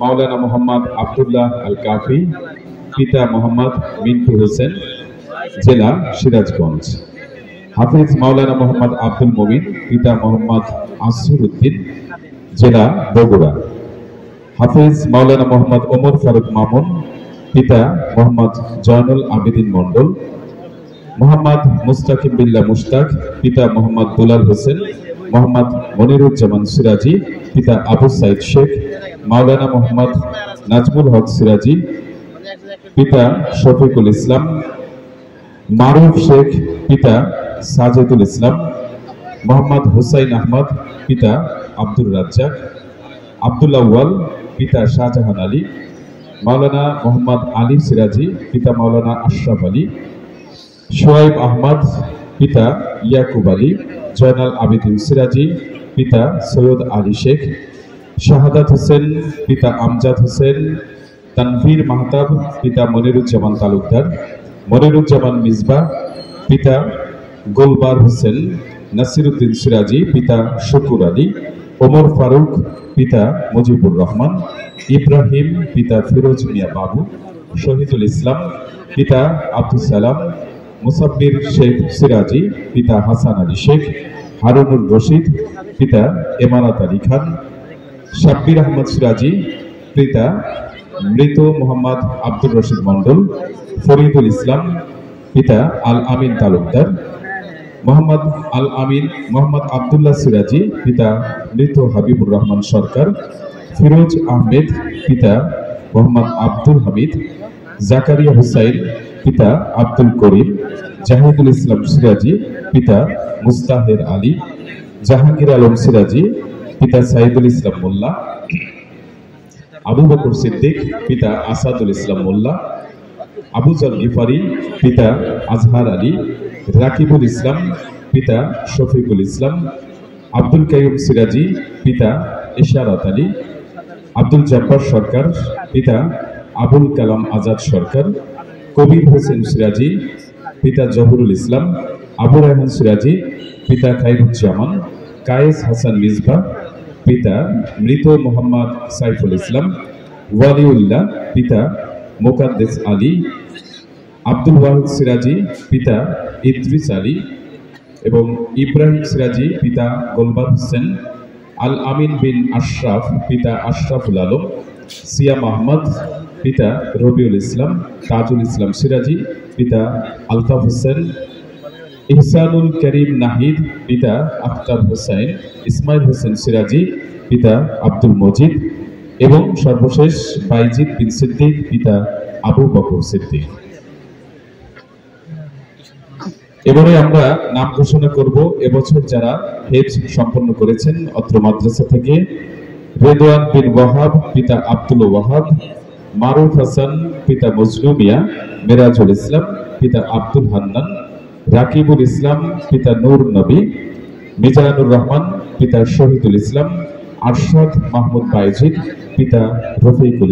মাওলানা মোহাম্মদ আব্দুল্লাহ আল কাফি, পিতা মোহাম্মদ মিন্টু হোসেন, জেলা সিরাজগঞ্জ। হাফিজ মাওলানা মোহাম্মদ আব্দুল মুমিন, পিতা মোহাম্মদ আসির উদ্দিন, জেলা বগুড়া। হাফিজ মাওলানা মোহাম্মদ ওমর ফারুক মামুন, পিতা মোহাম্মদ জয়নুল আবেদিন মন্ডল। মোহাম্মদ মুস্তাকিম বিল্লাহ মুশতাক, পিতা মোহাম্মদ দুলাল হোসেন। মোহাম্মদ মনিরুজ্জামান সিরাজি, পিতা আবু সাইদ শেখ। মাওলানা মোহাম্মদ নাজমুল হক সিরাজি, পিতা শফিকুল ইসলাম। মারুফ শেখ, পিতা সাজেদুল ইসলাম। মোহাম্মদ হুসাইন আহমদ, পিতা আব্দুর রাজ্জাক। আব্দুল্লাহ ওয়াল, পিতা শাহজাহান আলী। মাওলানা মোহাম্মদ আলী সিরাজি, পিতা মাওলানা আশরাফ আলী। শোয়েব আহমদ, পিতা ইয়াকুব আলী। জয়নাল আবেদিন সিরাজি, পিতা সৈয়দ আলী শেখ। শাহাদাত হোসেন, পিতা আমজাদ হোসেন। তানভীর মাহতাব, পিতা মনিরুজ্জামান তালুকদার। মনিরুজ্জামান মিসবাহ, পিতা গোলবার হোসেন। নাসিরউদ্দিন সিরাজি, পিতা শুকুর আলী। ওমর ফারুক, পিতা মুজিবুর রহমান। ইব্রাহিম, পিতা ফিরোজ মিয়া বাবু। শহীদুল ইসলাম, পিতা আব্দুল সালাম। মুসাব্বির শেখ সিরাজি, পিতা হাসান আলী শেখ। হারুনুর রশিদ, পিতা এমারাত আলী খান। শাব্বির আহমদ সিরাজি, পিতা মৃত মোহাম্মদ আব্দুর রশিদ মন্ডল। ফরিদুল ইসলাম, পিতা আল আমিন তালুকদার। মোহাম্মদ আল আমিন মোহাম্মদ আবদুল্লাহ সিরাজি, পিতা মৃত হাবিবুর রহমান সরকার। ফিরোজ আহমেদ, পিতা মোহাম্মদ আব্দুল হামিদ। জাকারিয়া হুসাইন, পিতা আব্দুল করিম। জাহিদুল ইসলাম সিরাজি, পিতা মুস্তাহের আলী। জাহাঙ্গীর আলম সিরাজি, পিতা সাইদুল ইসলাম মোল্লা। আবু বকর সিদ্দিক, পিতা আসাদুল ইসলাম মোল্লা। আবু জল গিফারি, পিতা আজহার আলী। রাকিবুল ইসলাম, পিতা শফিকুল ইসলাম। আব্দুল কাইয়ুম সিরাজি, পিতা ইশারাত আলী। আব্দুল জব্বার সরকার, পিতা আবুল কালাম আজাদ সরকার। কবির হোসেন সিরাজি, পিতা জহুরুল ইসলাম। আবু রহমান সিরাজি, পিতা খায়রুজ্জামান। কায়েস হাসান মিসবাহ, পিতা মৃত মোহাম্মদ সাইফুল ইসলাম। ওয়ালিউল্লাহ, পিতা মোকাদ্দেস আলী। আব্দুল ওয়াহিদ সিরাজি, পিতা ইদ্রিস আলী এবং ইব্রাহিম সিরাজি, পিতা গোলবার হোসেন। আল আমিন বিন আশরাফ, পিতা আশরাফুল আলম। সিয়াম আহমদ, পিতা রবিউল ইসলাম। তাজুল ইসলাম সিরাজি, পিতা আলতাফ হোসেন। ইহসানুল করিম নাহিদ, পিতা আখতার হোসেন। ইসমাইল হোসেন সিরাজি, পিতা আব্দুল মজিদ এবং সর্বশেষ বাইজিদ বিন সিদ্দিক, পিতা আবু বকর সিদ্দিক। এবারে আমরা নাম ঘোষণা করব এবছর যারা হেফজ সম্পন্ন করেছেন অত্র মাদ্রাসা থেকে। রেদওয়ান বিন ওয়াহাব, পিতা আব্দুল ওয়াহাব। মারুফ হাসান, পিতা মজনু মিয়া। মেরাজুল ইসলাম, পিতা আব্দুল হান্নান। রাকিবুল ইসলাম, পিতা নূর নবী। মিজানুর রহমান, পিতা শহীদুল ইসলাম। আরশাদ মাহমুদ বাইজিদ, পিতা রফিকুল